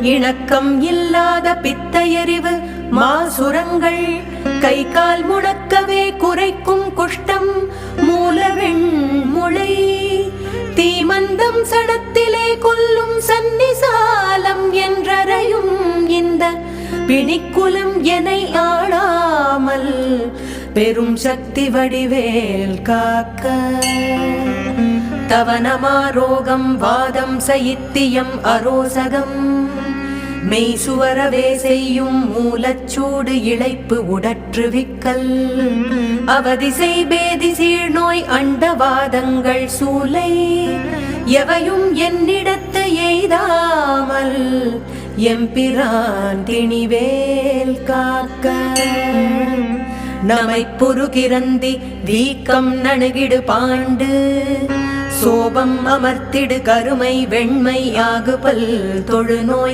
இணக்கம் இல்லாத பித்தையறிவு மாசுரங்கள் கை கால் முடக்கவே குறைக்கும் குஷ்டம் மூலவெண் முளை தீமந்தம் சடத்திலே கொல்லும் சன்னிசாலம் என்றறையும் இந்த பிணிக்குலம் எனை ஆளாமல் பெரும் சக்தி வடிவேல் காக்க தவனமாரோகம் வாதம் சைத்தியம் அரோசகம் மெய்சுவரவே செய்யும் மூலச்சூடு இழைப்பு உடற்றுவிக்கல் அவதிசை பேதி சீழ்நோய் அண்டவாதங்கள் சூலை எவையும் என்னிடத்து எய்தாமல் எம்பிரான் திணிவேல் காக்க நமை புருகிரந்தி வீக்கம் நணுகிடு பாண்டு சோபம் அமர்த்திடு கருமை வெண்மை ஆகுபல் தொழுநோய்